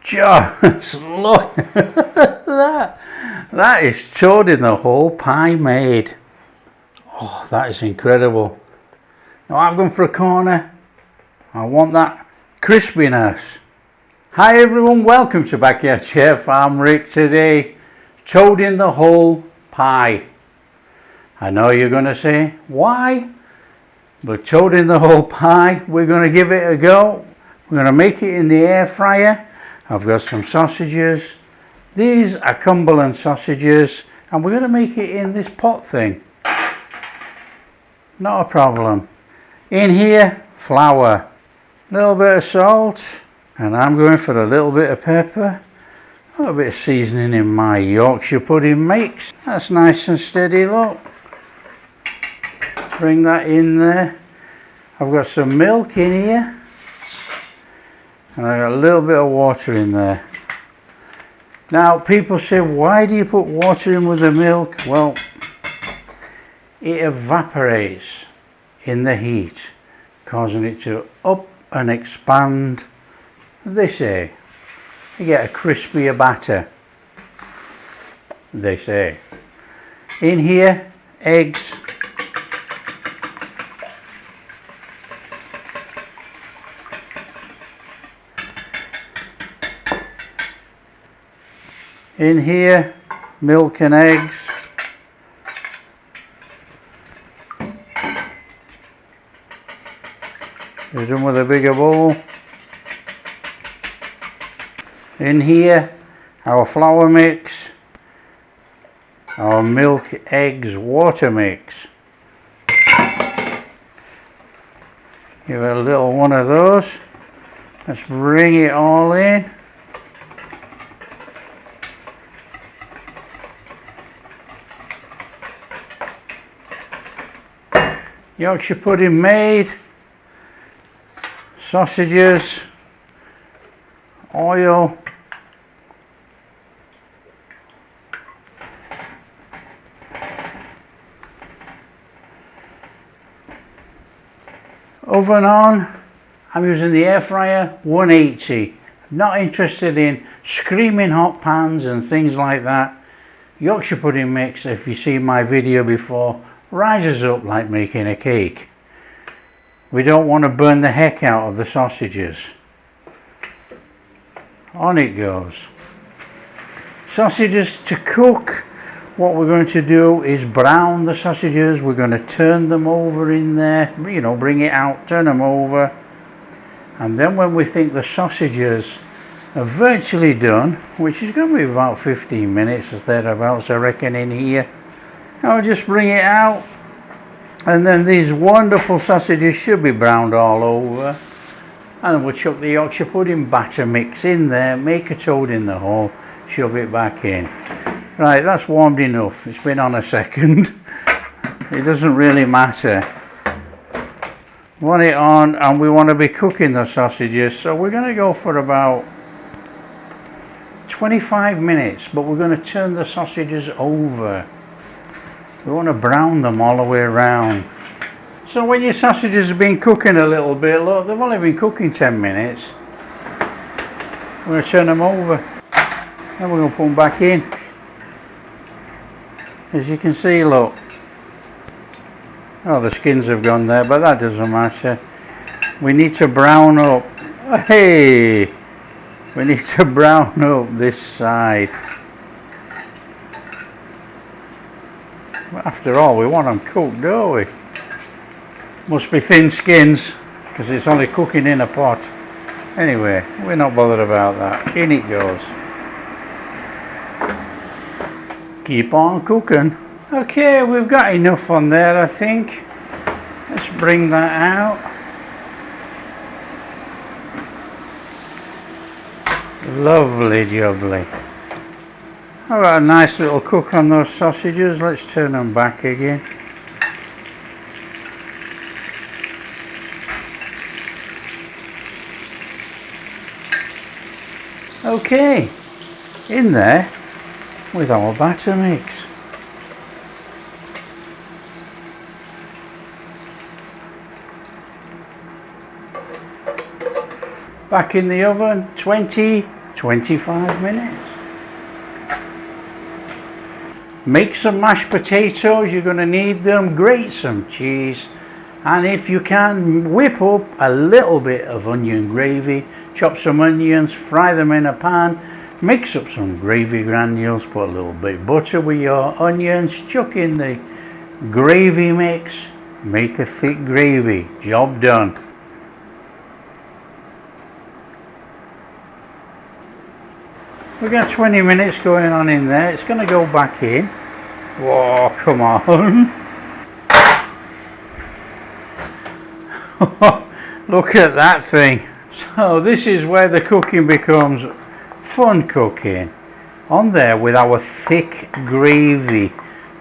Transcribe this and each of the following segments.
Just look at that. That is toad in the hole pie made. Oh, that is incredible. Now I've gone for a corner. I want that crispiness. Hi everyone, welcome to Backyard Chef. I'm Rick today. Toad in the hole pie. I know you're going to say, why? But toad in the hole pie, we're going to give it a go. We're going to make it in the air fryer. I've got some sausages. These are Cumberland sausages, and we're going to make it in this pot thing. Not a problem. In here, flour, a little bit of salt, and I'm going for a little bit of pepper. A little bit of seasoning in my Yorkshire pudding mix. That's nice and steady, look. Bring that in there. I've got some milk in here. And I've got a little bit of water in there. Now people say, why do you put water in with the milk? Well, it evaporates in the heat, causing it to up and expand. They say you get a crispier batter, they say. In here, eggs. In here, milk and eggs. We're done with a bigger bowl. In here, our flour mix, our milk, eggs, water mix. Give it a little one of those. Let's bring it all in. Yorkshire pudding made, sausages, oil, oven on. I'm using the air fryer 180. Not interested in screaming hot pans and things like that. Yorkshire pudding mix, if you see my video before, rises up like making a cake. We don't want to burn the heck out of the sausages. On it goes. Sausages to cook. What we're going to do is brown the sausages. We're going to turn them over in there, you know, bring it out, turn them over, and then when we think the sausages are virtually done, which is going to be about 15 minutes or thereabouts, I reckon, in here, I'll just bring it out, and then these wonderful sausages should be browned all over, and we'll chuck the Yorkshire pudding batter mix in there, make a toad in the hole, shove it back in. Right, that's warmed enough. It's been on a second. It doesn't really matter. We want it on, and we want to be cooking the sausages, so we're going to go for about 25 minutes, but we're going to turn the sausages over. We want to brown them all the way around. So when your sausages have been cooking a little bit, look, they've only been cooking 10 minutes. We're going to turn them over. Then we're going to put them back in. As you can see, look. Oh, the skins have gone there, but that doesn't matter. We need to brown up. Hey! We need to brown up this side. After all, we want them cooked, don't we? Must be thin skins, because it's only cooking in a pot. Anyway, we're not bothered about that. In it goes. Keep on cooking. Okay, we've got enough on there, I think. Let's bring that out. Lovely jubbly. I've got a nice little cook on those sausages. Let's turn them back again. Okay, in there with our batter mix. Back in the oven, 20-25 25 minutes. Make some mashed potatoes, you're going to need them, grate some cheese, and if you can, whip up a little bit of onion gravy, chop some onions, fry them in a pan, mix up some gravy granules, put a little bit of butter with your onions, chuck in the gravy mix, make a thick gravy, job done. We got 20 minutes going on in there. It's going to go back in. Whoa, come on. Look at that thing. So this is where the cooking becomes fun cooking. On there with our thick gravy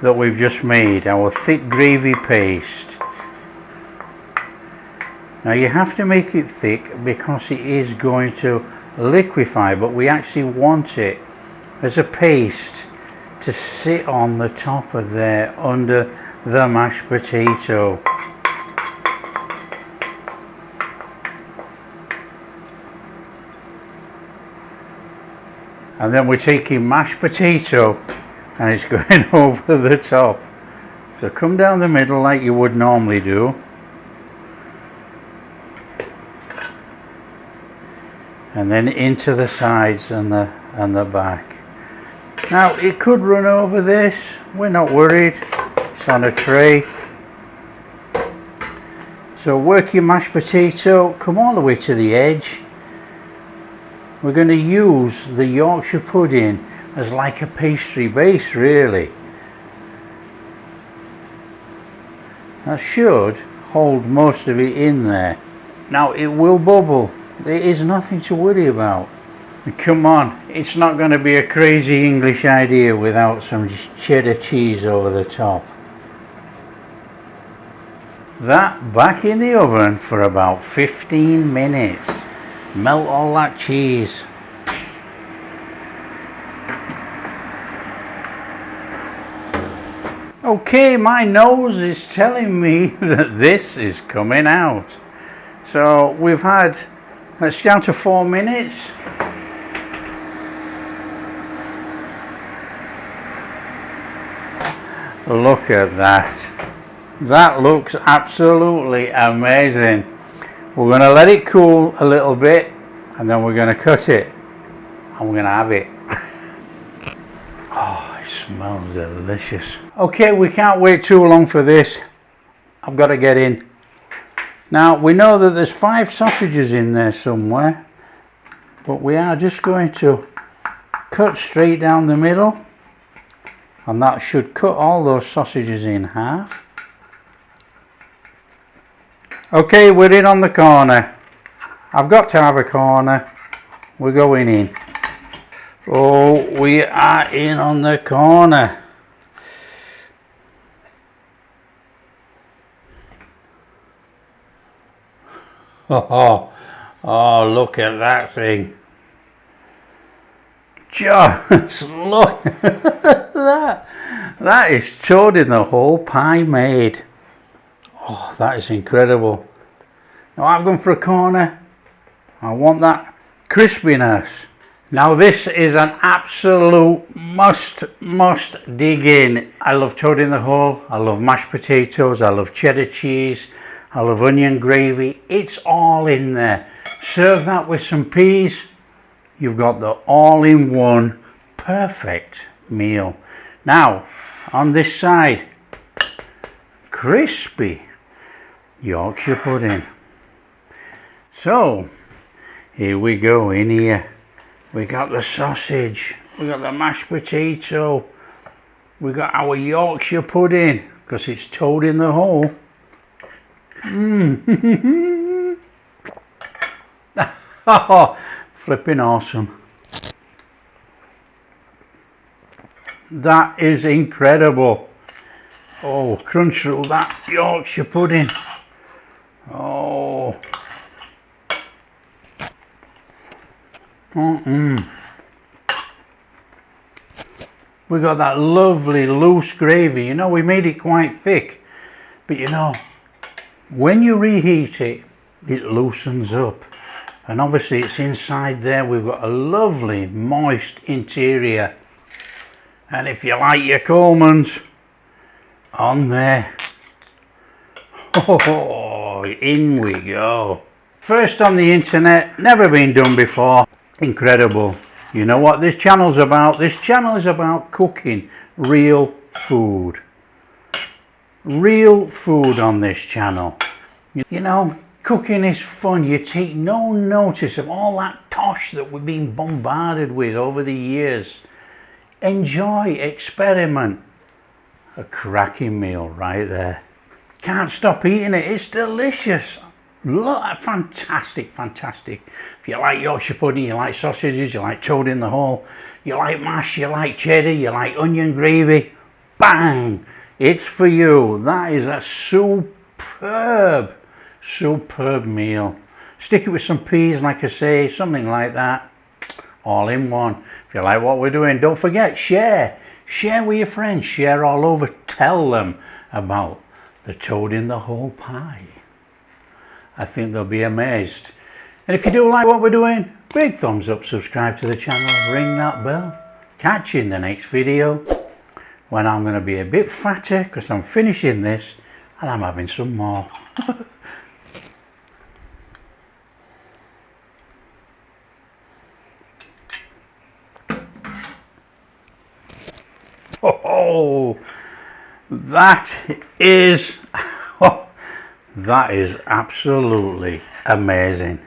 that we've just made, our thick gravy paste. Now you have to make it thick because it is going to liquefy, but we actually want it as a paste to sit on the top of there under the mashed potato. And then we're taking mashed potato and it's going over the top. So come down the middle like you would normally do. And then into the sides and the back. Now it could run over this, we're not worried, it's on a tray. So work your mashed potato, come all the way to the edge. We're going to use the Yorkshire pudding as like a pastry base really. That should hold most of it in there. Now it will bubble. There is nothing to worry about. Come on, it's not going to be a crazy English idea without some cheddar cheese over the top. That back in the oven for about 15 minutes. Melt all that cheese. Okay, my nose is telling me that this is coming out. So we've had, let's count to 4 minutes. Look at that. That looks absolutely amazing. We're going to let it cool a little bit and then we're going to cut it and we're going to have it. Oh, it smells delicious. Okay, we can't wait too long for this. I've got to get in. Now we know that there's 5 sausages in there somewhere, but we are just going to cut straight down the middle, and that should cut all those sausages in half. Okay, we're in on the corner. I've got to have a corner. We're going in. Oh, we are in on the corner. Oh, look at that thing. Just look at that. That is toting the whole pie made. Oh, that is incredible. Now I've gone for a corner. I want that crispiness. Now this is an absolute must dig in. I love toad in the hole, I love mashed potatoes, I love cheddar cheese, I love onion gravy. It's all in there. Serve that with some peas. You've got the all-in-one perfect meal. Now on this side, crispy Yorkshire pudding. So here we go. In here we got the sausage, we got the mashed potato, we got our Yorkshire pudding because it's toad in the hole. Oh, flipping awesome. That is incredible. Oh, crunch through that Yorkshire pudding. Oh. We got that lovely loose gravy. You know, we made it quite thick, but you know, when you reheat it, it loosens up and obviously it's inside there. We've got a lovely moist interior, and if you like your Coleman's on there, oh, in we go. First on the internet, never been done before, incredible. You know what this channel's about? This channel is about cooking real food. Real food on this channel. You know, cooking is fun. You take no notice of all that tosh that we've been bombarded with over the years. Enjoy, experiment. A cracking meal right there. Can't stop eating it. It's delicious. Look, fantastic, fantastic. If you like Yorkshire pudding, you like sausages, you like toad in the hole, you like mash, you like cheddar, you like onion gravy, bang! It's for you. That is a superb, superb meal. Stick it with some peas, like I say, something like that. All in one. If you like what we're doing, don't forget, share. Share with your friends. Share all over. Tell them about the toad in the hole pie. I think they'll be amazed. And if you do like what we're doing, big thumbs up, subscribe to the channel, ring that bell. Catch you in the next video, when I'm going to be a bit fatter because I'm finishing this and I'm having some more. Oh, that is that is absolutely amazing.